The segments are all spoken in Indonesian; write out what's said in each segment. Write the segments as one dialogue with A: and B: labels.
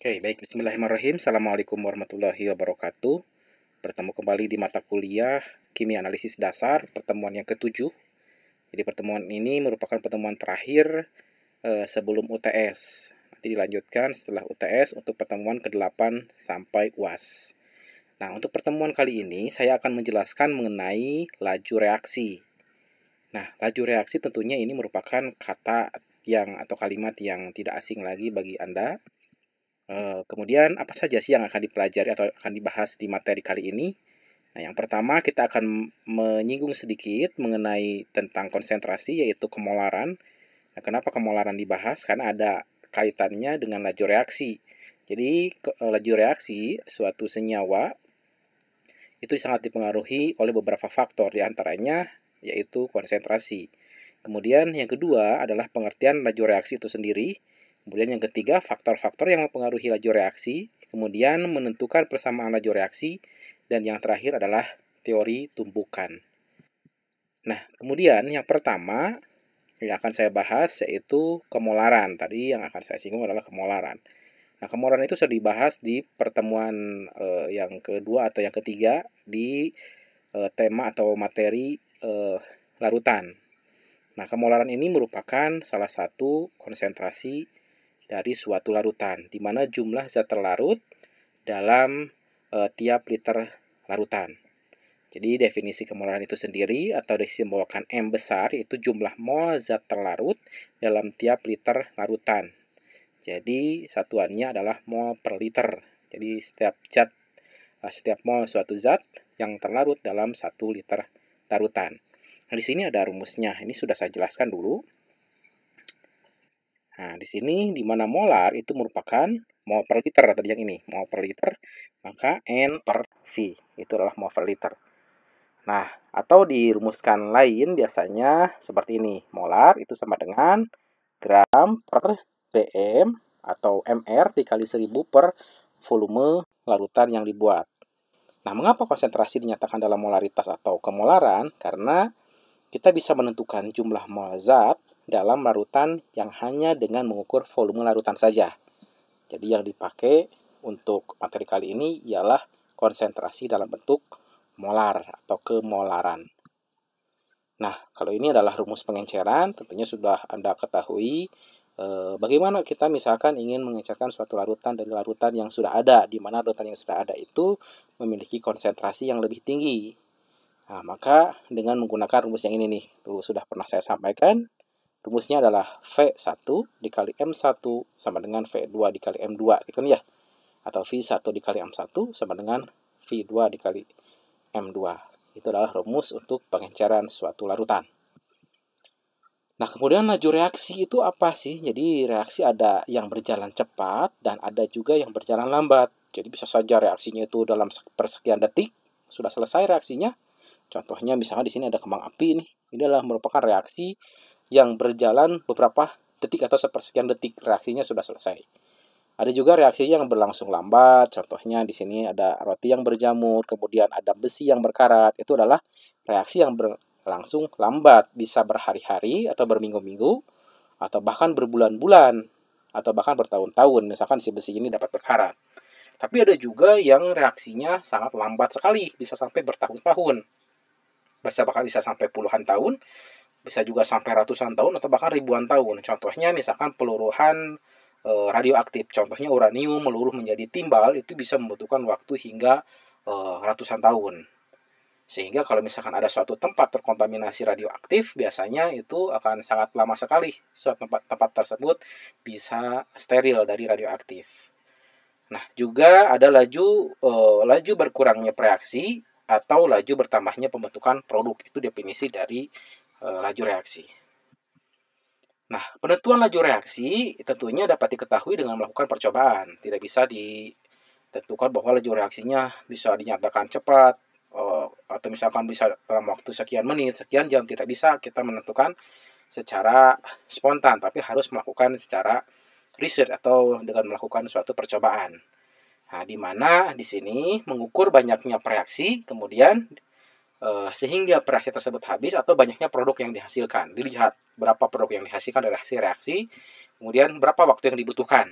A: Oke, baik. Bismillahirrahmanirrahim. Assalamualaikum warahmatullahi wabarakatuh. Bertemu kembali di mata kuliah Kimia Analisis Dasar, pertemuan yang ke-7. Jadi pertemuan ini merupakan pertemuan terakhir sebelum UTS. Nanti dilanjutkan setelah UTS untuk pertemuan ke-8 sampai UAS. Nah, untuk pertemuan kali ini saya akan menjelaskan mengenai laju reaksi. Nah, laju reaksi tentunya ini merupakan kata atau kalimat yang tidak asing lagi bagi Anda. Kemudian apa saja sih yang akan dipelajari atau akan dibahas di materi kali ini? Nah, yang pertama kita akan menyinggung sedikit mengenai tentang konsentrasi, yaitu kemolaran. Nah, kenapa kemolaran dibahas? Karena ada kaitannya dengan laju reaksi. Jadi laju reaksi suatu senyawa itu sangat dipengaruhi oleh beberapa faktor, diantaranya yaitu konsentrasi. Kemudian yang kedua adalah pengertian laju reaksi itu sendiri. Kemudian yang ketiga, faktor-faktor yang mempengaruhi laju reaksi. Kemudian menentukan persamaan laju reaksi. Dan yang terakhir adalah teori tumpukan. Nah, kemudian yang pertama yang akan saya bahas yaitu kemolaran. Tadi yang akan saya singgung adalah kemolaran. Nah, kemolaran itu sudah dibahas di pertemuan yang kedua atau yang ketiga di tema atau materi larutan. Nah, kemolaran ini merupakan salah satu konsentrasi dari suatu larutan, di mana jumlah zat terlarut dalam tiap liter larutan. Jadi definisi kemolaran itu sendiri atau disimbolkan M besar, yaitu jumlah mol zat terlarut dalam tiap liter larutan. Jadi satuannya adalah mol per liter. Jadi setiap mol suatu zat yang terlarut dalam 1 liter larutan. Nah, di sini ada rumusnya. Ini sudah saya jelaskan dulu. Nah, di sini di mana molar itu merupakan mol per liter, tadi yang ini, mol per liter, maka N per V, itu adalah mol per liter. Nah, atau dirumuskan lain biasanya seperti ini, molar itu sama dengan gram per BM atau MR dikali 1000 per volume larutan yang dibuat. Nah, mengapa konsentrasi dinyatakan dalam molaritas atau kemolaran? Karena kita bisa menentukan jumlah mol zat dalam larutan yang hanya dengan mengukur volume larutan saja. Jadi yang dipakai untuk materi kali ini ialah konsentrasi dalam bentuk molar atau kemolaran. Nah, kalau ini adalah rumus pengenceran, tentunya sudah Anda ketahui bagaimana kita misalkan ingin mengencerkan suatu larutan dari larutan yang sudah ada, di mana larutan yang sudah ada itu memiliki konsentrasi yang lebih tinggi. Nah, maka dengan menggunakan rumus yang ini nih, dulu sudah pernah saya sampaikan, rumusnya adalah V1 dikali M1 sama dengan V2 dikali M2, gitu kan ya. Atau V1 dikali M1 sama dengan V2 dikali M2. Itu adalah rumus untuk pengenceran suatu larutan. Nah, kemudian laju reaksi itu apa sih? Jadi reaksi ada yang berjalan cepat dan ada juga yang berjalan lambat. Jadi bisa saja reaksinya itu dalam persekian detik sudah selesai reaksinya. Contohnya misalnya di sini ada kembang api nih. Ini adalah merupakan reaksi yang berjalan beberapa detik atau sepersekian detik, reaksinya sudah selesai. Ada juga reaksi yang berlangsung lambat. Contohnya di sini ada roti yang berjamur, kemudian ada besi yang berkarat. Itu adalah reaksi yang berlangsung lambat, bisa berhari-hari atau berminggu-minggu atau bahkan berbulan-bulan atau bahkan bertahun-tahun. Misalkan si besi ini dapat berkarat. Tapi ada juga yang reaksinya sangat lambat sekali, bisa sampai bertahun-tahun. Bahkan bisa sampai puluhan tahun, bisa juga sampai ratusan tahun atau bahkan ribuan tahun. Contohnya misalkan peluruhan radioaktif, contohnya uranium meluruh menjadi timbal, itu bisa membutuhkan waktu hingga ratusan tahun. Sehingga kalau misalkan ada suatu tempat terkontaminasi radioaktif, biasanya itu akan sangat lama sekali suatu tempat tersebut bisa steril dari radioaktif. Nah, juga ada laju berkurangnya reaksi atau laju bertambahnya pembentukan produk. Itu definisi dari laju reaksi. Nah, penentuan laju reaksi tentunya dapat diketahui dengan melakukan percobaan. Tidak bisa ditentukan bahwa laju reaksinya bisa dinyatakan cepat atau misalkan bisa dalam waktu sekian menit, sekian jam. Tidak bisa kita menentukan secara spontan, tapi harus melakukan secara riset atau dengan melakukan suatu percobaan. Nah, di mana di sini mengukur banyaknya reaksi, kemudian sehingga reaksi tersebut habis atau banyaknya produk yang dihasilkan. Dilihat berapa produk yang dihasilkan dari hasil reaksi, kemudian berapa waktu yang dibutuhkan.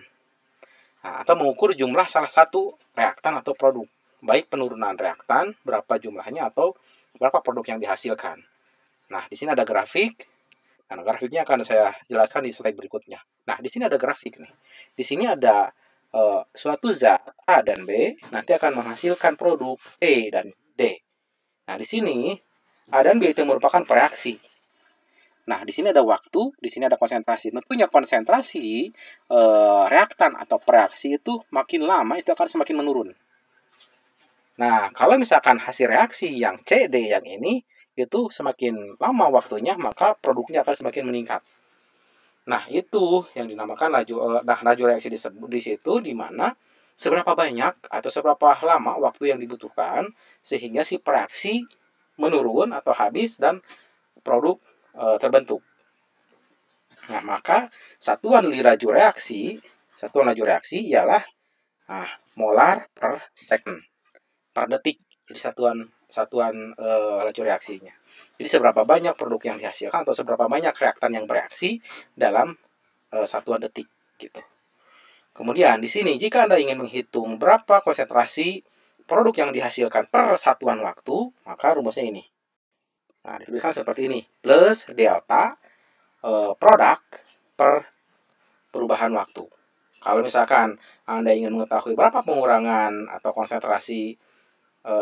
A: Nah, atau mengukur jumlah salah satu reaktan atau produk. Baik penurunan reaktan, berapa jumlahnya, atau berapa produk yang dihasilkan. Nah, di sini ada grafik. Nah, grafiknya akan saya jelaskan di slide berikutnya. Nah, di sini ada grafik nih. Di sini ada suatu zat A dan B nanti akan menghasilkan produk E dan D. Nah, di sini A dan B itu merupakan reaksi. Nah, di sini ada waktu, di sini ada konsentrasi. Tentunya konsentrasi reaktan atau reaksi itu makin lama itu akan semakin menurun. Nah, kalau misalkan hasil reaksi yang C, D yang ini itu semakin lama waktunya, maka produknya akan semakin meningkat. Nah, itu yang dinamakan laju reaksi di situ, di mana seberapa banyak atau seberapa lama waktu yang dibutuhkan sehingga si reaksi menurun atau habis dan produk terbentuk. Nah, maka satuan laju reaksi ialah molar per second, per detik. Jadi satuan laju reaksinya. Jadi seberapa banyak produk yang dihasilkan atau seberapa banyak reaktan yang bereaksi dalam satuan detik gitu. Kemudian di sini jika Anda ingin menghitung berapa konsentrasi produk yang dihasilkan per satuan waktu, maka rumusnya ini. Nah, dituliskan seperti ini, plus delta produk per perubahan waktu. Kalau misalkan Anda ingin mengetahui berapa pengurangan atau konsentrasi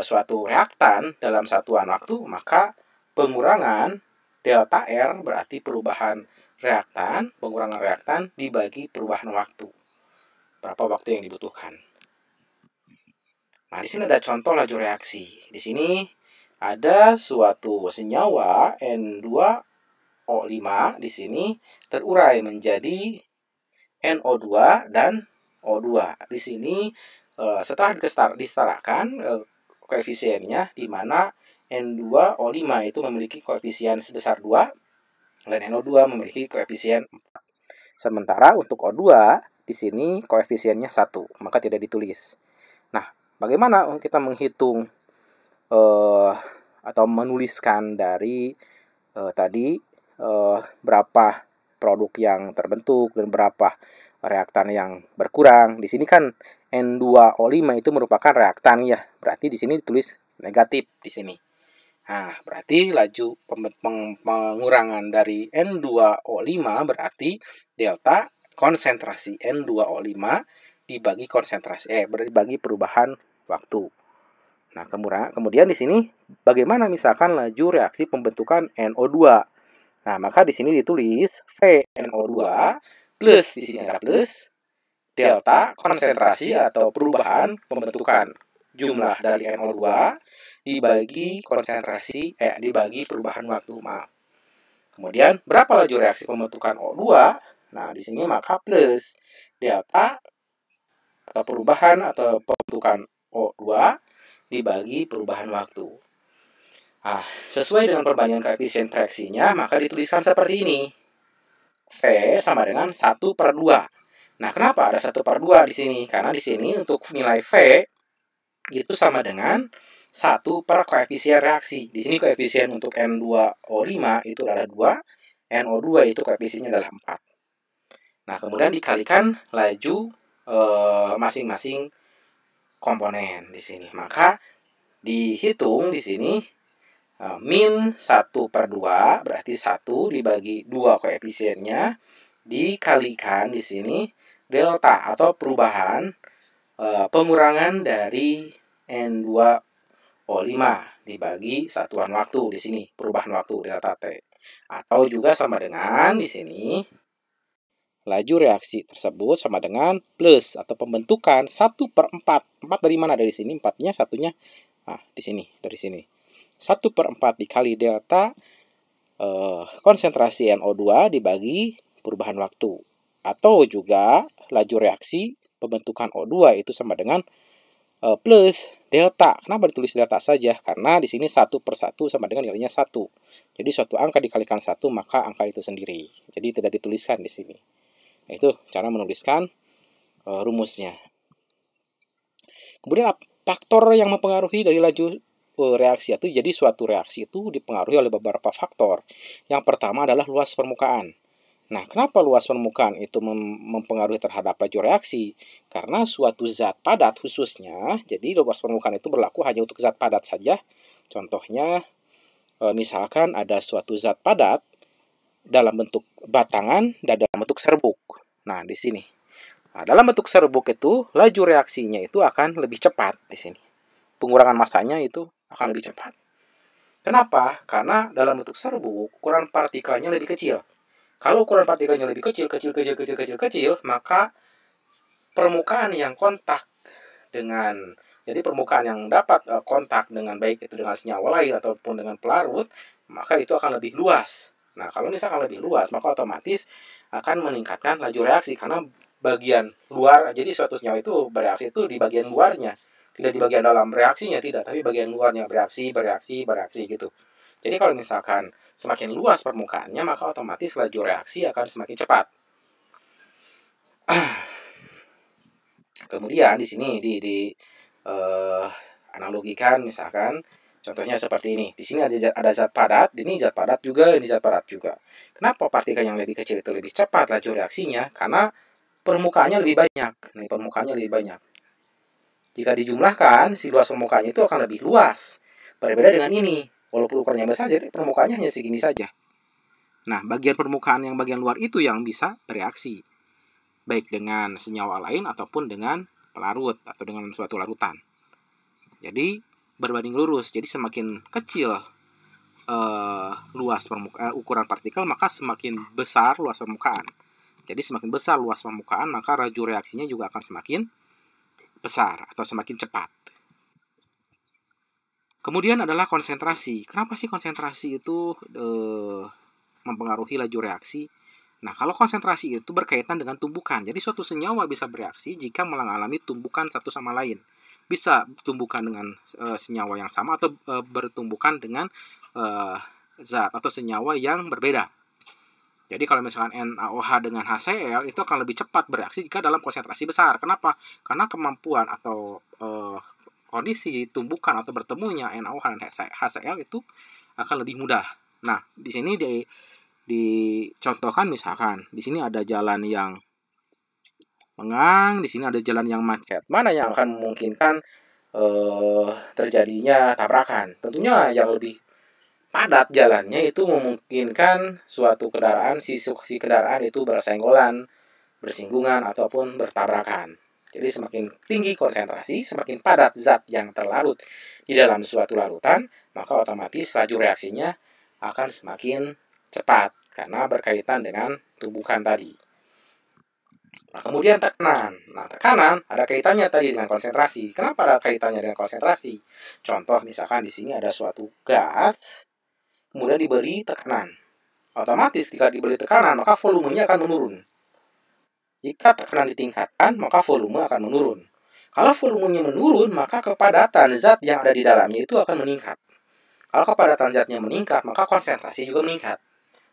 A: suatu reaktan dalam satuan waktu, maka pengurangan delta R berarti pengurangan reaktan dibagi perubahan waktu. Berapa waktu yang dibutuhkan. Nah, di sini ada contoh laju reaksi. Di sini ada suatu senyawa N2O5 di sini terurai menjadi NO2 dan O2. Di sini setelah disetarakan koefisiennya, di mana N2O5 itu memiliki koefisien sebesar 2 dan NO2 memiliki koefisien 4. Sementara untuk O2 di sini koefisiennya 1, maka tidak ditulis. Nah, bagaimana kita menghitung atau menuliskan dari tadi berapa produk yang terbentuk dan berapa reaktan yang berkurang. Di sini kan N2O5 itu merupakan reaktan ya. Berarti di sini ditulis negatif di sini. Nah, berarti laju pengurangan dari N2O5 berarti delta konsentrasi N2O5 dibagi dibagi perubahan waktu. Nah, kemudian di sini bagaimana misalkan laju reaksi pembentukan NO2. Nah, maka di sini ditulis VNO2 plus, di sini ada plus, delta konsentrasi atau perubahan pembentukan jumlah dari NO2 dibagi dibagi perubahan waktu. Kemudian berapa laju reaksi pembentukan O2? Nah, di sini maka plus delta atau perubahan atau pembentukan O2 dibagi perubahan waktu. Sesuai dengan perbandingan koefisien reaksinya, maka dituliskan seperti ini. V sama dengan 1/2. Nah, kenapa ada 1/2 di sini? Karena di sini untuk nilai V itu sama dengan 1 per koefisien reaksi. Di sini koefisien untuk N2O5 itu adalah 2, NO2 itu koefisiennya adalah 4. Nah, kemudian dikalikan laju masing-masing komponen di sini. Maka dihitung di sini min 1/2 berarti 1 dibagi 2 koefisiennya dikalikan di sini delta atau perubahan pengurangan dari N2O5 dibagi satuan waktu di sini, perubahan waktu delta T. Atau juga sama dengan di sini laju reaksi tersebut sama dengan plus atau pembentukan 1/4. 4 dari mana? Dari sini 4-nya, satunya di sini, dari sini. 1/4 dikali delta konsentrasi NO2 dibagi perubahan waktu. Atau juga laju reaksi pembentukan O2 itu sama dengan plus delta. Kenapa ditulis delta saja? Karena di sini 1/1 sama dengan nilainya 1. Jadi suatu angka dikalikan 1 maka angka itu sendiri. Jadi tidak dituliskan di sini. Nah, itu cara menuliskan rumusnya. Kemudian faktor yang mempengaruhi dari laju reaksi itu, jadi suatu reaksi itu dipengaruhi oleh beberapa faktor. Yang pertama adalah luas permukaan. Nah, kenapa luas permukaan itu mempengaruhi terhadap laju reaksi? Karena suatu zat padat khususnya, jadi luas permukaan itu berlaku hanya untuk zat padat saja. Contohnya, misalkan ada suatu zat padat dalam bentuk batangan dan dalam bentuk serbuk. Nah, di sini. Nah, dalam bentuk serbuk itu, laju reaksinya itu akan lebih cepat di sini. Pengurangan masanya itu akan lebih cepat. Kenapa? Karena dalam bentuk serbuk, ukuran partikelnya lebih kecil. Kalau ukuran partikelnya lebih kecil, maka permukaan yang kontak dengan, jadi permukaan yang dapat kontak dengan baik itu dengan senyawa lain ataupun dengan pelarut, maka itu akan lebih luas. Nah, kalau misalkan lebih luas, maka otomatis akan meningkatkan laju reaksi karena bagian luar, jadi suatu senyawa itu bereaksi itu di bagian luarnya, tidak di bagian dalam reaksinya, tidak, tapi bagian luarnya bereaksi gitu. Jadi kalau misalkan semakin luas permukaannya, maka otomatis laju reaksi akan semakin cepat. Kemudian di sini analogikan, misalkan contohnya seperti ini. Di sini ada zat padat, ini zat padat juga, ini zat padat juga. Kenapa partikel yang lebih kecil itu lebih cepat laju reaksinya? Karena permukaannya lebih banyak. Nih, permukaannya lebih banyak. Jika dijumlahkan, si luas permukaannya itu akan lebih luas. Berbeda dengan ini. Walaupun ukurannya besar, jadi permukaannya hanya segini saja. Nah, bagian permukaan yang bagian luar itu yang bisa bereaksi, baik dengan senyawa lain ataupun dengan pelarut atau dengan suatu larutan. Jadi berbanding lurus. Jadi semakin kecil luas ukuran partikel, maka semakin besar luas permukaan. Jadi semakin besar luas permukaan, maka laju reaksinya juga akan semakin besar atau semakin cepat. Kemudian adalah konsentrasi. Kenapa sih konsentrasi itu mempengaruhi laju reaksi? Nah, kalau konsentrasi itu berkaitan dengan tumbukan. Jadi suatu senyawa bisa bereaksi jika mengalami tumbukan satu sama lain. Bisa tumbukan dengan senyawa yang sama atau bertumbukan dengan zat atau senyawa yang berbeda. Jadi kalau misalkan NaOH dengan HCl itu akan lebih cepat bereaksi jika dalam konsentrasi besar. Kenapa? Karena kemampuan atau kondisi tumbukan atau bertemunya NaOH dan HCl itu akan lebih mudah. Nah, di sini dicontohkan, misalkan di sini ada jalan yang lengang, di sini ada jalan yang macet. Mana yang akan memungkinkan terjadinya tabrakan? Tentunya yang lebih padat jalannya itu memungkinkan suatu kendaraan, si kendaraan itu bersenggolan, bersinggungan ataupun bertabrakan. Jadi semakin tinggi konsentrasi, semakin padat zat yang terlarut di dalam suatu larutan, maka otomatis laju reaksinya akan semakin cepat karena berkaitan dengan tumbukan tadi. Nah, kemudian tekanan. Nah, tekanan ada kaitannya tadi dengan konsentrasi. Kenapa ada kaitannya dengan konsentrasi? Contoh, misalkan di sini ada suatu gas, kemudian diberi tekanan. Otomatis jika diberi tekanan, maka volumenya akan menurun. Jika tekanan ditingkatkan, maka volume akan menurun. Kalau volumenya menurun, maka kepadatan zat yang ada di dalamnya itu akan meningkat. Kalau kepadatan zatnya meningkat, maka konsentrasi juga meningkat.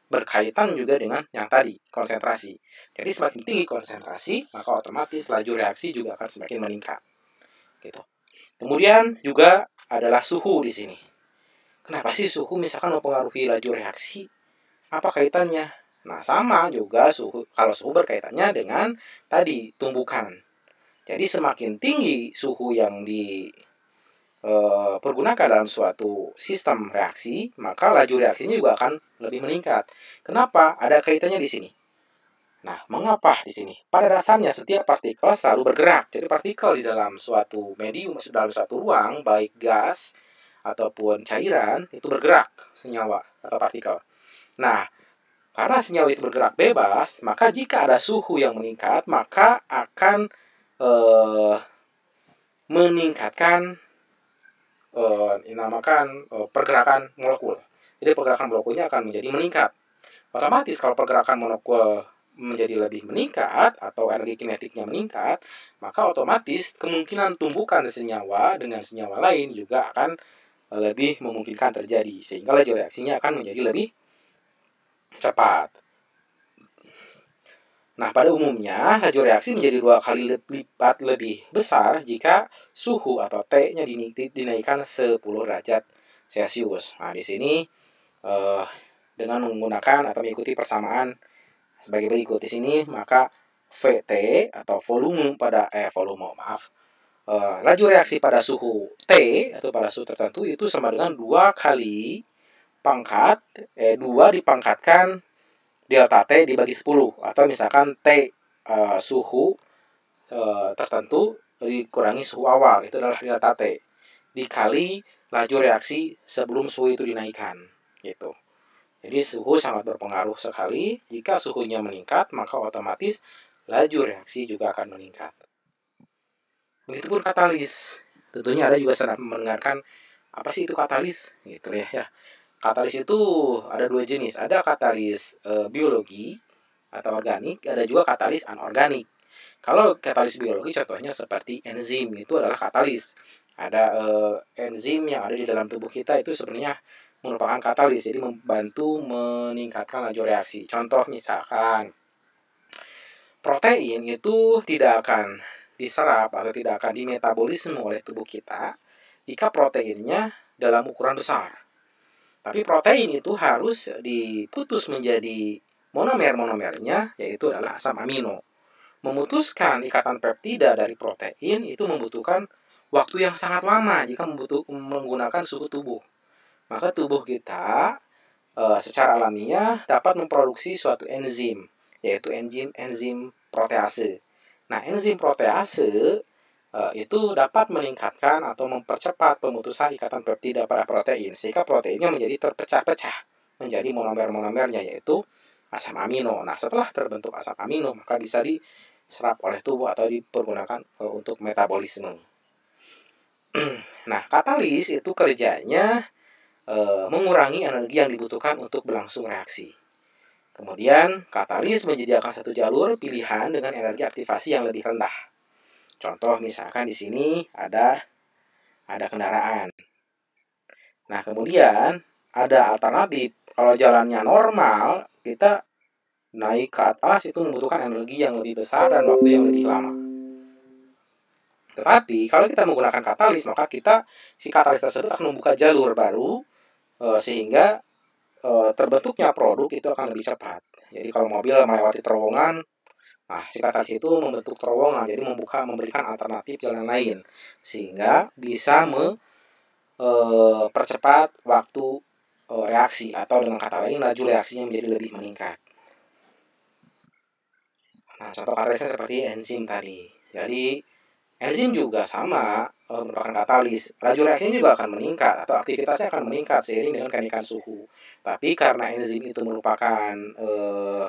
A: Berkaitan juga dengan yang tadi, konsentrasi. Jadi semakin tinggi konsentrasi, maka otomatis laju reaksi juga akan semakin meningkat. Gitu. Kemudian juga adalah suhu di sini. Kenapa sih suhu misalkan mempengaruhi laju reaksi? Apa kaitannya? Nah, sama juga suhu. Kalau suhu berkaitannya dengan tadi tumbukan. Jadi semakin tinggi suhu yang dipergunakan dalam suatu sistem reaksi, maka laju reaksinya juga akan lebih meningkat. Kenapa? Ada kaitannya di sini. Nah, mengapa di sini? Pada dasarnya setiap partikel selalu bergerak. Jadi partikel di dalam suatu medium, dalam suatu ruang, baik gas ataupun cairan, itu bergerak, senyawa atau partikel. Nah, karena senyawa itu bergerak bebas, maka jika ada suhu yang meningkat, maka akan meningkatkan dinamakan pergerakan molekul. Jadi pergerakan molekulnya akan menjadi meningkat. Otomatis kalau pergerakan molekul menjadi lebih meningkat atau energi kinetiknya meningkat, maka otomatis kemungkinan tumbukan senyawa dengan senyawa lain juga akan lebih memungkinkan terjadi, sehingga laju reaksinya akan menjadi lebih cepat. Nah, pada umumnya laju reaksi menjadi 2 kali lipat lebih besar jika suhu atau T-nya dinaikkan 10 derajat Celcius. Nah, di sini dengan menggunakan atau mengikuti persamaan sebagai berikut. Di sini maka VT atau laju reaksi pada suhu T atau pada suhu tertentu itu sama dengan 2 kali pangkat 2 dipangkatkan delta T dibagi 10, atau misalkan T suhu tertentu dikurangi suhu awal, itu adalah delta T, dikali laju reaksi sebelum suhu itu dinaikkan gitu. Jadi suhu sangat berpengaruh sekali. Jika suhunya meningkat, maka otomatis laju reaksi juga akan meningkat. Begitupun katalis. Tentunya Anda juga sedang mendengarkan apa sih itu katalis gitu ya. Katalis itu ada 2 jenis. Ada katalis biologi atau organik, ada juga katalis anorganik. Kalau katalis biologi contohnya seperti enzim, itu adalah katalis. Ada enzim yang ada di dalam tubuh kita itu sebenarnya merupakan katalis, jadi membantu meningkatkan laju reaksi. Contoh misalkan protein itu tidak akan diserap atau tidak akan dimetabolisme oleh tubuh kita jika proteinnya dalam ukuran besar. Tapi protein itu harus diputus menjadi monomer-monomernya, yaitu adalah asam amino. Memutuskan ikatan peptida dari protein itu membutuhkan waktu yang sangat lama jika menggunakan suhu tubuh. Maka tubuh kita secara alamiah dapat memproduksi suatu enzim, yaitu enzim protease. Nah, enzim protease itu dapat meningkatkan atau mempercepat pemutusan ikatan peptida pada protein, sehingga proteinnya menjadi terpecah-pecah menjadi monomer-monomernya, yaitu asam amino. Nah, setelah terbentuk asam amino, maka bisa diserap oleh tubuh atau dipergunakan untuk metabolisme. Nah, katalis itu kerjanya mengurangi energi yang dibutuhkan untuk berlangsung reaksi. Kemudian, katalis menyediakan satu jalur pilihan dengan energi aktivasi yang lebih rendah. Contoh misalkan di sini ada kendaraan. Nah, kemudian ada alternatif. Kalau jalannya normal, kita naik ke atas itu membutuhkan energi yang lebih besar dan waktu yang lebih lama. Tetapi kalau kita menggunakan katalis, maka si katalis tersebut akan membuka jalur baru sehingga terbentuknya produk itu akan lebih cepat. Jadi kalau mobil melewati terowongan, si katalis itu membentuk terowongan, jadi memberikan alternatif jalan lain sehingga bisa mempercepat waktu reaksi, atau dengan kata lain laju reaksinya menjadi lebih meningkat. Nah, contoh katalisnya seperti enzim tadi. Jadi enzim juga sama merupakan katalis. Laju reaksinya juga akan meningkat atau aktivitasnya akan meningkat seiring dengan kenaikan suhu. Tapi karena enzim itu merupakan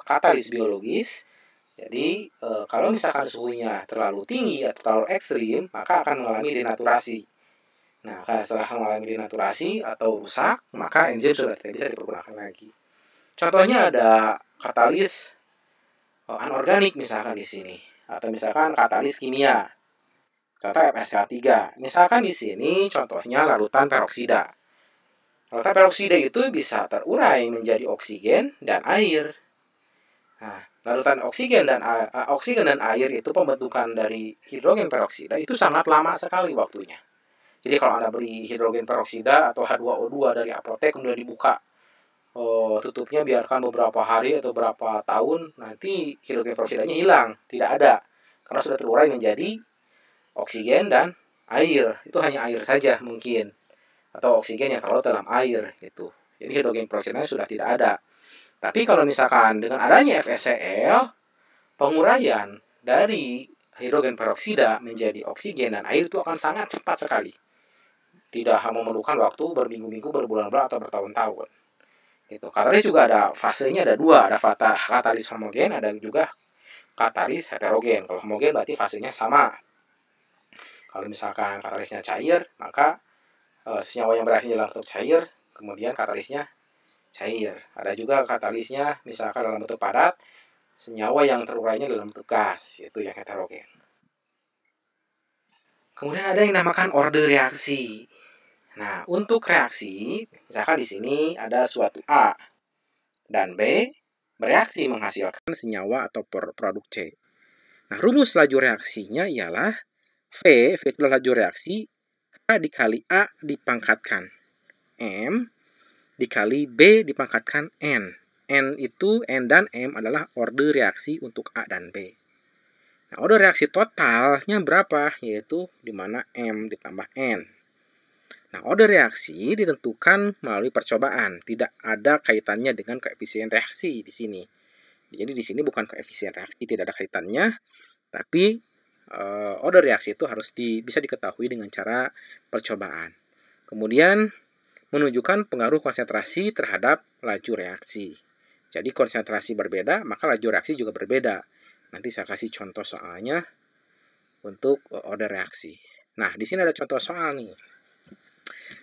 A: katalis biologis, jadi kalau misalkan suhunya terlalu tinggi atau terlalu ekstrim, maka akan mengalami denaturasi. Nah, karena setelah mengalami denaturasi atau rusak, maka enzim sudah tidak bisa dipergunakan lagi. Contohnya ada katalis anorganik misalkan di sini, atau misalkan katalis kimia. Contoh FSK3. Misalkan di sini contohnya larutan peroksida. Larutan peroksida itu bisa terurai menjadi oksigen dan air. Nah, larutan oksigen dan air itu pembentukan dari hidrogen peroksida itu sangat lama sekali waktunya. Jadi kalau Anda beli hidrogen peroksida atau H2O2 dari apotek kemudian dibuka tutupnya, biarkan beberapa hari atau beberapa tahun, nanti hidrogen peroksidanya hilang, tidak ada, karena sudah terurai menjadi oksigen dan air. Itu hanya air saja mungkin, atau oksigen yang terlarut dalam air gitu. Jadi hidrogen peroksidanya sudah tidak ada. Tapi kalau misalkan dengan adanya FeCl, penguraian dari hidrogen peroksida menjadi oksigen dan air itu akan sangat cepat sekali. Tidak memerlukan waktu berminggu-minggu, berbulan-bulan atau bertahun-tahun. Gitu. Katalis juga ada fasenya, ada 2, ada katalis homogen, ada juga katalis heterogen. Kalau homogen berarti fasenya sama. Kalau misalkan katalisnya cair, maka senyawa yang bereaksi dalam bentuk cair, kemudian katalisnya cair. Ada juga katalisnya misalkan dalam bentuk padat, senyawa yang terurainya dalam bentuk gas, yaitu yang heterogen. Kemudian ada yang dinamakan order reaksi. Nah, untuk reaksi, misalkan di sini ada suatu A dan B bereaksi menghasilkan senyawa atau produk C. Nah, rumus laju reaksinya ialah V itu laju reaksi, K dikali A dipangkatkan M dikali B dipangkatkan N. N dan M adalah order reaksi untuk A dan B. Nah, order reaksi totalnya berapa? Yaitu di mana M ditambah N. Nah, order reaksi ditentukan melalui percobaan, tidak ada kaitannya dengan koefisien reaksi di sini. Jadi di sini bukan koefisien reaksi, tidak ada kaitannya, tapi order reaksi itu harus bisa diketahui dengan cara percobaan. Kemudian menunjukkan pengaruh konsentrasi terhadap laju reaksi. Jadi konsentrasi berbeda, maka laju reaksi juga berbeda. Nanti saya kasih contoh soalnya untuk order reaksi. Nah, di sini ada contoh soal nih.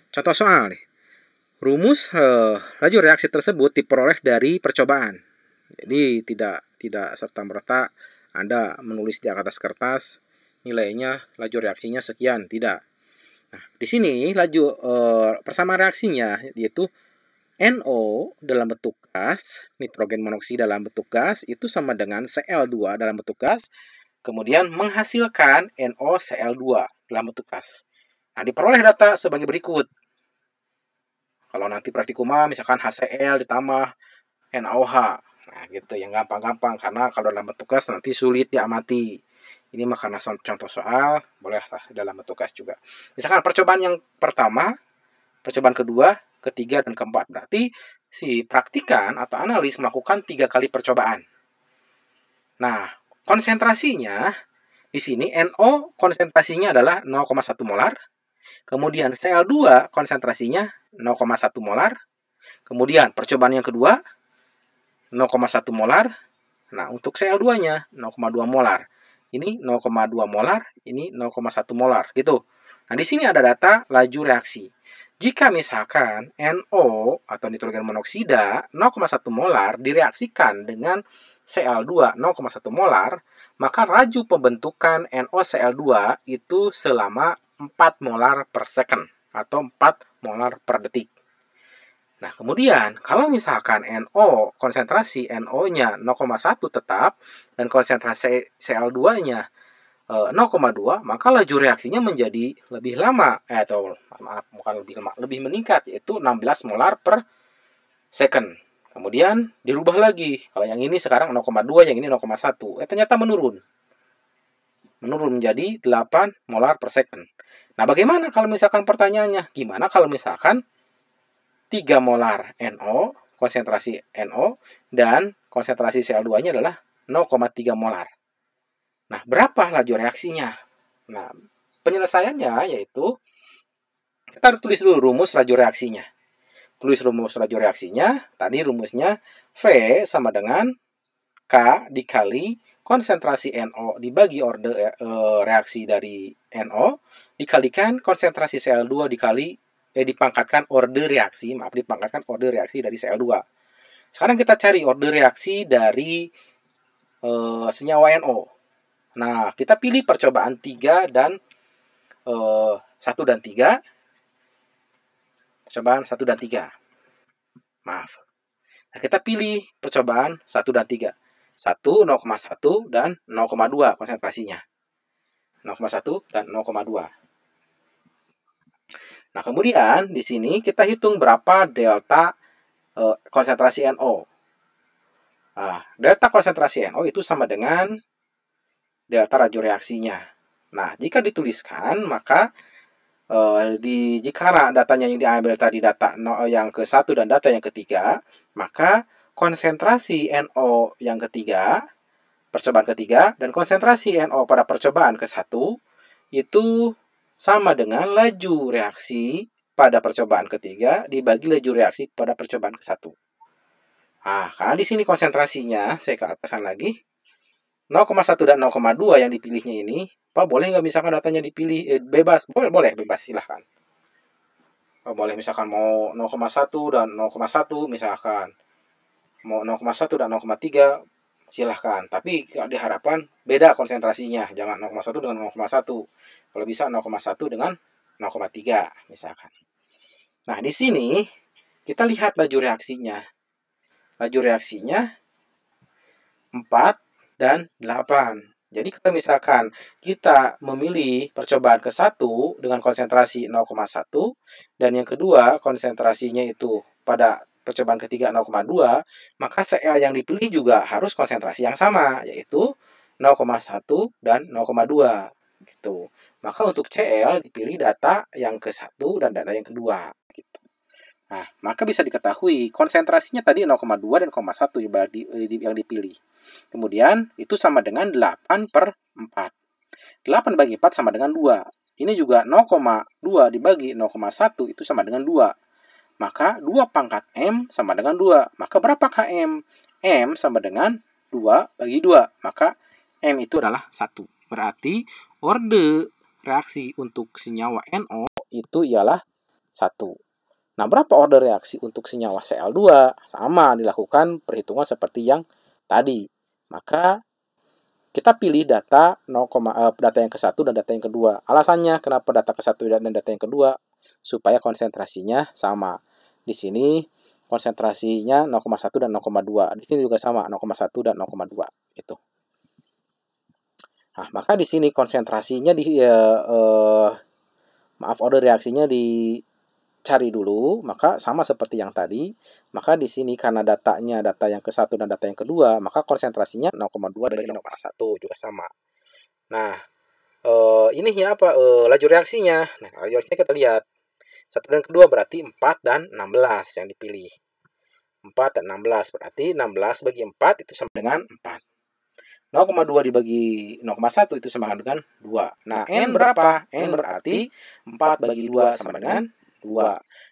A: Contoh soal nih. Rumus laju reaksi tersebut diperoleh dari percobaan. Jadi tidak serta-merta Anda menulis di atas kertas nilainya laju reaksinya sekian, tidak. Nah, di sini laju persamaan reaksinya yaitu NO dalam bentuk gas, nitrogen monoksida dalam bentuk gas, itu sama dengan Cl2 dalam bentuk gas, kemudian menghasilkan NoCl2 dalam bentuk gas. Nah, diperoleh data sebagai berikut. Kalau nanti praktikuma, misalkan HCl ditambah NaOH. Nah, gitu, yang gampang-gampang, karena kalau dalam bentuk gas nanti sulit diamati. Ini mah karena contoh soal, bolehlah dalam bentuk gas juga. Misalkan percobaan yang pertama, percobaan kedua, ketiga, dan keempat. Berarti si praktikan atau analis melakukan 3 kali percobaan. Nah, konsentrasinya di sini NO konsentrasinya adalah 0,1 molar. Kemudian Cl2 konsentrasinya 0,1 molar. Kemudian percobaan yang kedua 0,1 molar. Nah, untuk Cl2-nya 0,2 molar. Ini 0,2 molar, ini 0,1 molar gitu. Nah, di sini ada data laju reaksi. Jika misalkan NO atau nitrogen monoksida 0,1 molar direaksikan dengan Cl2 0,1 molar, maka laju pembentukan NoCl2 itu selama 4 molar per second atau 4 molar per detik. Nah, kemudian kalau misalkan konsentrasi NO-nya 0,1 tetap dan konsentrasi Cl2-nya 0,2, maka laju reaksinya menjadi lebih lama, lebih meningkat, yaitu 16 molar per second. Kemudian dirubah lagi, kalau yang ini sekarang 0,2, yang ini 0,1, ternyata menurun menjadi 8 molar per second. Nah, bagaimana kalau misalkan pertanyaannya, gimana kalau misalkan 3 molar NO, konsentrasi NO, dan konsentrasi Cl2-nya adalah 0,3 molar. Nah, berapa laju reaksinya? Nah, penyelesaiannya yaitu kita tulis dulu rumus laju reaksinya. Tulis rumus laju reaksinya. Tadi rumusnya V sama dengan K dikali konsentrasi NO dibagi order reaksi dari NO dikalikan konsentrasi Cl2 dipangkatkan order reaksi, dipangkatkan order reaksi dari Cl2. Sekarang kita cari order reaksi dari senyawa NO. Nah, kita pilih percobaan 3 dan 1 dan 3. Percobaan 1 dan 3. Maaf. Nah, kita pilih percobaan 1 dan 3. 1, 0,1 dan 0,2 konsentrasinya. 0,1 dan 0,2. Nah, kemudian di sini kita hitung berapa delta konsentrasi NO. Nah, delta konsentrasi NO itu sama dengan delta laju reaksinya. Nah, jika dituliskan, maka jika datanya yang diambil tadi data yang ke-1 dan data yang ketiga, maka konsentrasi NO yang ketiga, percobaan ketiga, dan konsentrasi NO pada percobaan ke-1 itu sama dengan laju reaksi pada percobaan ketiga dibagi laju reaksi pada percobaan ke-1. Nah, karena di sini konsentrasinya, saya ke atasan lagi, 0,1 dan 0,2 yang dipilihnya ini, Pak, boleh nggak misalkan datanya dipilih bebas? Boleh, bebas, silahkan. Pak, boleh misalkan mau 0,1 dan 0,1 misalkan. Mau 0,1 dan 0,3 silahkan. Tapi diharapkan beda konsentrasinya. Jangan 0,1 dengan 0,1. Kalau bisa 0,1 dengan 0,3 misalkan. Nah, di sini kita lihat laju reaksinya. Laju reaksinya 4 dan 8. Jadi kalau misalkan kita memilih percobaan ke-1 dengan konsentrasi 0,1 dan yang kedua konsentrasinya itu pada percobaan ketiga 0,2, maka Cl yang dipilih juga harus konsentrasi yang sama, yaitu 0,1 dan 0,2 gitu. Maka untuk Cl dipilih data yang ke-1 dan data yang kedua gitu. Nah, maka bisa diketahui konsentrasinya tadi 0,2 dan 0,1 yang dipilih. Kemudian itu sama dengan 8/4. 8 bagi 4 sama dengan 2. Ini juga 0,2 dibagi 0,1 itu sama dengan 2. Maka 2 pangkat M sama dengan 2. Maka berapa km? M sama dengan 2 bagi 2. Maka M itu adalah 1. Berarti orde reaksi untuk senyawa NO itu ialah 1. Nah, berapa orde reaksi untuk senyawa Cl2? Sama, dilakukan perhitungan seperti yang tadi. Maka kita pilih data data yang ke-1 dan data yang kedua. Alasannya kenapa data ke-1 dan data yang kedua? Supaya konsentrasinya sama. Di sini konsentrasinya 0,1 dan 0,2. Di sini juga sama, 0,1 dan 0,2 gitu. Nah, maka di sini konsentrasinya orde reaksinya dicari dulu, maka sama seperti yang tadi. Maka di sini karena data yang ke-1 dan data yang kedua, maka konsentrasinya 0,2 bagi 0,1 juga sama. Nah, ininya apa? Laju reaksinya. Nah, laju reaksinya kita lihat. 1 dan kedua berarti 4 dan 16 yang dipilih. 4 dan 16 berarti 16 bagi 4 itu sama dengan 4. 0,2 dibagi 0,1 itu sama dengan 2. Nah, N berapa? N berarti 4 bagi 2 sama dengan 2.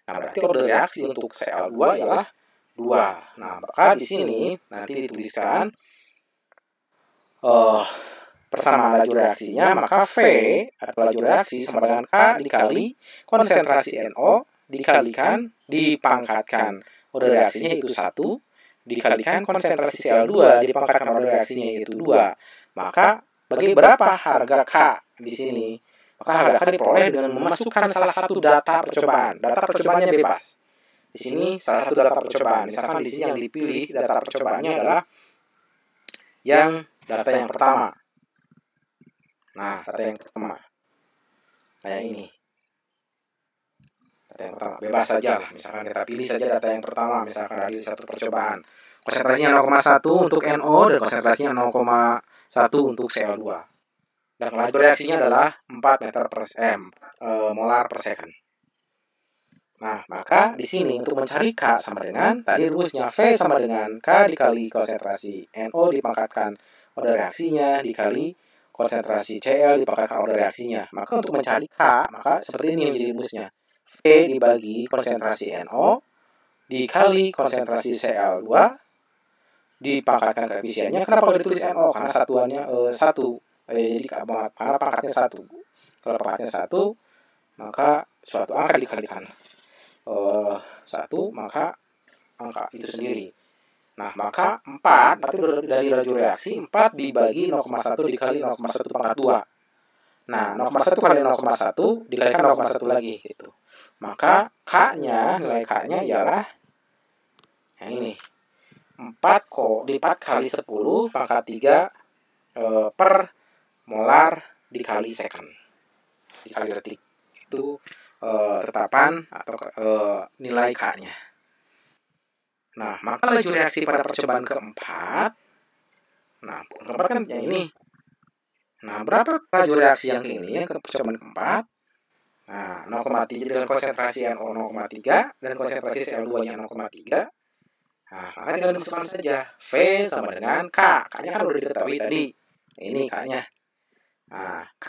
A: Nah, berarti orde reaksi untuk Cl2 ialah 2. Nah, maka di sini nanti dituliskan persamaan laju reaksinya, maka V atau laju reaksi sama dengan K dikali konsentrasi NO dikalikan dipangkatkan orde reaksinya itu 1 dikalikan konsentrasi Cl2 dipangkatkan orde reaksinya yaitu 2. Maka bagi berapa harga K di sini? Maka harga K diperoleh dengan memasukkan salah satu data percobaan. Data percobaannya bebas. Di sini salah satu data percobaan. Misalkan di sini yang dipilih data percobaannya adalah data yang pertama. Nah, data yang pertama. Kayak ini. Data yang pertama bebas saja lah, misalkan kita pilih saja data yang pertama, misalkan dari satu percobaan konsentrasinya 0,1 untuk NO dan konsentrasinya 0,1 untuk Cl2 dan laju reaksinya adalah 4 meter per molar per second. Nah, maka di sini untuk mencari K sama dengan tadi rumusnya V sama dengan K dikali konsentrasi NO dipangkatkan orde reaksinya dikali konsentrasi Cl dipangkatkan orde reaksinya. Maka untuk mencari K, maka seperti ini menjadi rumusnya. V dibagi konsentrasi NO dikali konsentrasi Cl2 dipangkatkan koefisiennya. Kenapa ditulis NO? Karena satuannya 1. Jadi karena pangkatnya 1. Kalau pangkatnya 1, maka suatu angka dikalikan 1, maka angka itu sendiri. Nah, maka 4 berarti dari laju reaksi 4 dibagi 0,1 dikali 0,1 pangkat 2. Nah, 0,1 kali 0,1 dikalikan 0,1 lagi gitu. Maka K-nya, nilai K-nya ialah yang ini. 4 kali 10 pangkat 3 per molar dikali second. Dikali detik. Itu tetapan atau nilai K-nya. Nah, maka laju reaksi pada percobaan keempat. Nah, keempat kan yang ini. Nah, berapa laju reaksi yang ini yang ke percobaan keempat? Nah, 0,3 dengan konsentrasi NO 0,3 dan konsentrasi Cl2-nya 0,3. Nah, maka tinggal dimasukkan saja. V sama dengan K. K-nya kan udah diketahui tadi. Ini K-nya. Nah, K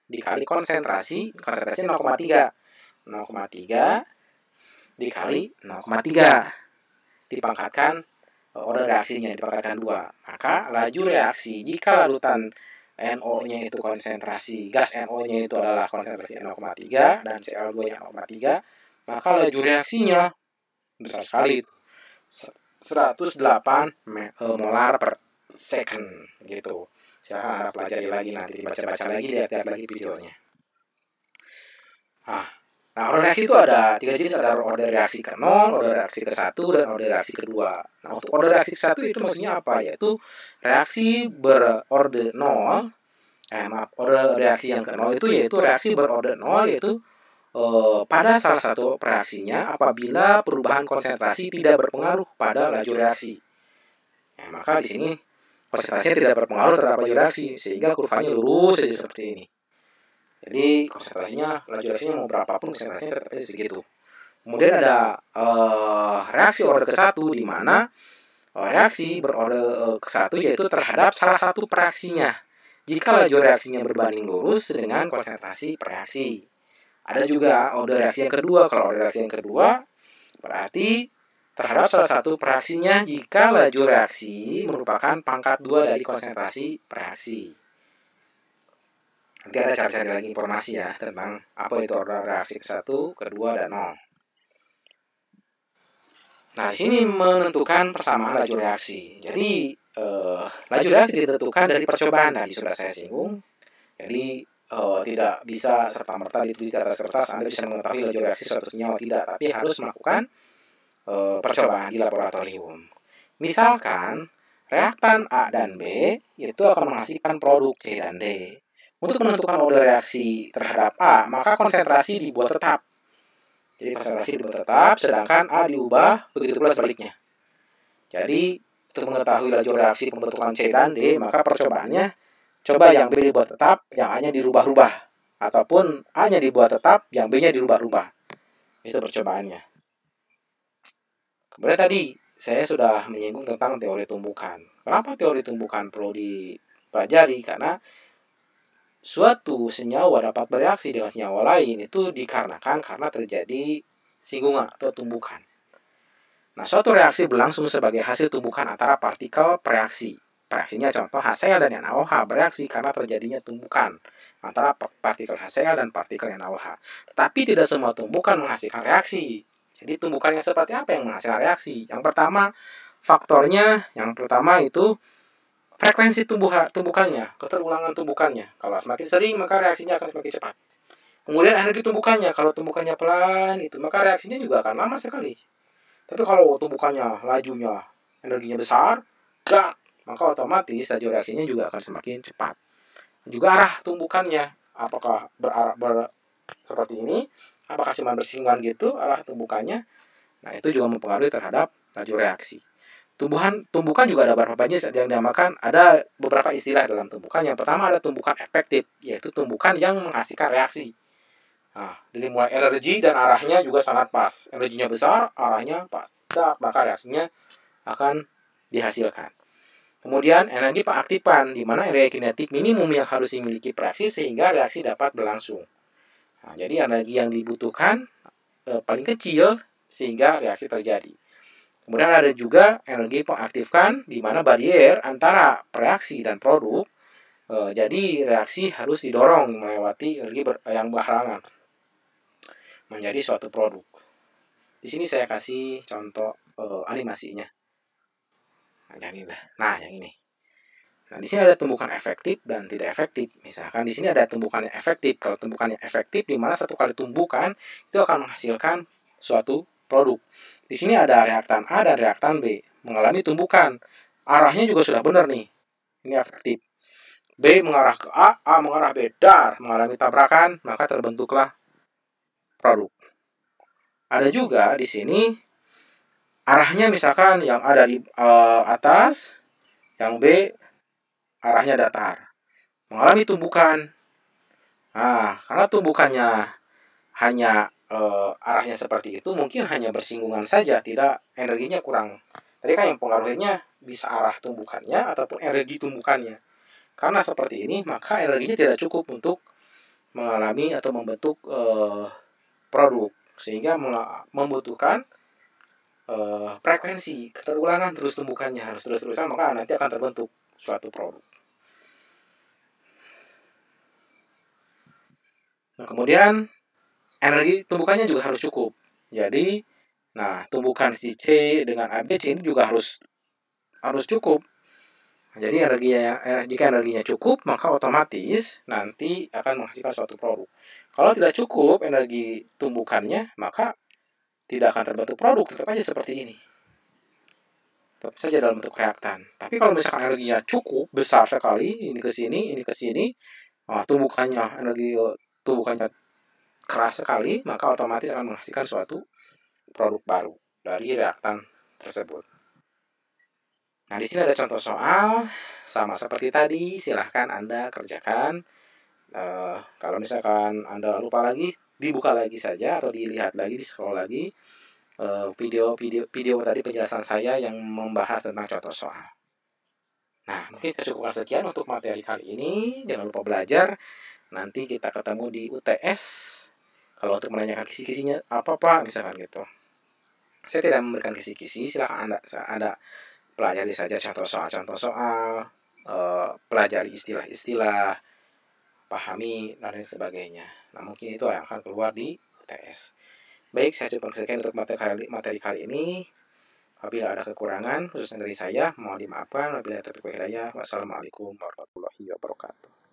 A: dikali konsentrasi 0,3. 0,3 dikali 0,3. Dipangkatkan orde reaksinya, dipangkatkan 2. Maka laju reaksi jika larutan NO-nya itu konsentrasi gas NO-nya itu adalah konsentrasi 0,3 dan Cl2-nya 0,3, maka laju reaksinya besar sekali 108 molar per second gitu. Silahkan Anda pelajari lagi nanti, dibaca-baca lagi, lihat-lihat lagi videonya. Nah, orde reaksi itu ada 3 jenis, ada orde reaksi ke 0, orde reaksi ke 1, dan orde reaksi kedua. Nah, untuk orde reaksi ke 1 itu maksudnya apa? Yaitu reaksi berorde 0, orde reaksi yang ke 0 itu yaitu reaksi berorde 0, yaitu pada salah satu reaksinya apabila perubahan konsentrasi tidak berpengaruh pada laju reaksi. Nah, maka di sini konsentrasinya tidak berpengaruh terhadap laju reaksi sehingga kurvanya lurus saja seperti ini. Jadi konsentrasinya, laju reaksinya mau berapapun konsentrasinya tetap segitu. Kemudian ada reaksi order ke-1 di mana reaksi berorder ke-1 yaitu terhadap salah satu reaksinya. Jika laju reaksinya berbanding lurus dengan konsentrasi reaksi. Ada juga order reaksi yang kedua. Kalau order reaksi yang kedua berarti terhadap salah satu reaksinya jika laju reaksi merupakan pangkat 2 dari konsentrasi reaksi. Nanti ada cari-cari lagi informasi ya tentang apa itu order reaksi ke-1, kedua, dan 0. Nah, di sini menentukan persamaan laju reaksi. Jadi, laju reaksi ditentukan dari percobaan tadi sudah saya singgung. Jadi, tidak bisa serta-merta ditulis di atas kertas Anda bisa mengetahui laju reaksi suatu senyawa, tidak, tapi harus melakukan percobaan di laboratorium. Misalkan reaktan A dan B itu akan menghasilkan produk C dan D. Untuk menentukan order reaksi terhadap A, maka konsentrasi dibuat tetap. Jadi konsentrasi dibuat tetap, sedangkan A diubah, begitu pula sebaliknya. Jadi untuk mengetahui laju reaksi pembentukan C dan D, maka percobaannya coba yang B dibuat tetap, yang A-nya dirubah-rubah. Ataupun A-nya dibuat tetap, yang B-nya dirubah-rubah. Itu percobaannya. Kemudian tadi, saya sudah menyinggung tentang teori tumbukan. Kenapa teori tumbukan perlu dipelajari? Karena suatu senyawa dapat bereaksi dengan senyawa lain itu dikarenakan karena terjadi singgungan atau tumbukan. Nah, suatu reaksi berlangsung sebagai hasil tumbukan antara partikel bereaksi. Reaksinya contoh HCl dan NaOH bereaksi karena terjadinya tumbukan antara partikel HCl dan partikel NaOH. Tetapi tidak semua tumbukan menghasilkan reaksi. Jadi tumbukannya seperti apa yang menghasilkan reaksi? Yang pertama, faktornya yang pertama itu frekuensi tumbukannya, keterulangan tumbukannya. Kalau semakin sering, maka reaksinya akan semakin cepat. Kemudian energi tumbukannya, kalau tumbukannya pelan, itu maka reaksinya juga akan lama sekali. Tapi kalau tumbukannya, lajunya, energinya besar, maka otomatis laju reaksinya juga akan semakin cepat. Juga arah tumbukannya, apakah berarah seperti ini, apakah cuma bersinggungan gitu arah tumbukannya. Nah, itu juga mempengaruhi terhadap laju reaksi. Tumbukan juga ada beberapa jenis yang dinamakan, ada beberapa istilah dalam tumbukan. Yang pertama ada tumbukan efektif, yaitu tumbukan yang menghasilkan reaksi. Nah, dari mulai energi dan arahnya juga sangat pas. Energinya besar, arahnya pas. Maka reaksinya akan dihasilkan. Kemudian energi pengaktifan, di mana energi kinetik minimum yang harus dimiliki reaksi sehingga reaksi dapat berlangsung. Nah, jadi energi yang dibutuhkan paling kecil sehingga reaksi terjadi. Kemudian ada juga energi pengaktifkan, di mana barier antara reaksi dan produk. Jadi reaksi harus didorong melewati energi yang berhalangan menjadi suatu produk. Di sini saya kasih contoh animasinya. Nah, yang ini. Nah, di sini ada tumbukan efektif dan tidak efektif. Misalkan di sini ada tumbukan yang efektif. Kalau tumbukan yang efektif, di mana satu kali tumbukan itu akan menghasilkan suatu produk. Di sini ada reaktan A dan reaktan B mengalami tumbukan. Arahnya juga sudah benar nih. Ini efektif. B mengarah ke A mengarah B, mengalami tabrakan, maka terbentuklah produk. Ada juga di sini arahnya misalkan yang ada di atas, yang B arahnya datar, mengalami tumbukan. Nah, karena tumbukannya hanya arahnya seperti itu, mungkin hanya bersinggungan saja, tidak, energinya kurang. Tadi kan yang pengaruhnya bisa arah tumbukannya ataupun energi tumbukannya. Karena seperti ini, maka energinya tidak cukup untuk mengalami atau membentuk produk, sehingga membutuhkan frekuensi keterulangan terus tumbukannya harus terus-terusan, maka nanti akan terbentuk suatu produk. Nah, kemudian energi tumbukannya juga harus cukup. Jadi, nah, tumbukan si C dengan ABC ini juga harus cukup. Jadi jika energinya cukup, maka otomatis nanti akan menghasilkan suatu produk. Kalau tidak cukup energi tumbukannya, maka tidak akan terbentuk produk, tetap aja seperti ini. Tetap saja dalam bentuk reaktan. Tapi kalau misalkan energinya cukup, besar sekali, ini ke sini, energi tumbukannya keras sekali, maka otomatis akan menghasilkan suatu produk baru dari reaktan tersebut. Nah, di sini ada contoh soal, sama seperti tadi, silahkan Anda kerjakan. Kalau misalkan Anda lupa lagi, dibuka lagi saja atau dilihat lagi, di scroll lagi video tadi penjelasan saya yang membahas tentang contoh soal. Nah, mungkin saya cukupkan sekian untuk materi kali ini. Jangan lupa belajar. Nanti kita ketemu di UTS. Kalau untuk menanyakan kisi-kisinya apa misalkan gitu. Saya tidak memberikan kisi-kisi, silahkan Anda pelajari saja contoh soal, pelajari istilah-istilah, pahami dan lain sebagainya. Nah, mungkin itu yang akan keluar di UTS. Baik, saya coba sekian untuk materi kali ini. Apabila ada kekurangan khususnya dari saya, mohon dimaafkan. Wabillahi taufiq wal hidayah. Wassalamualaikum warahmatullahi wabarakatuh.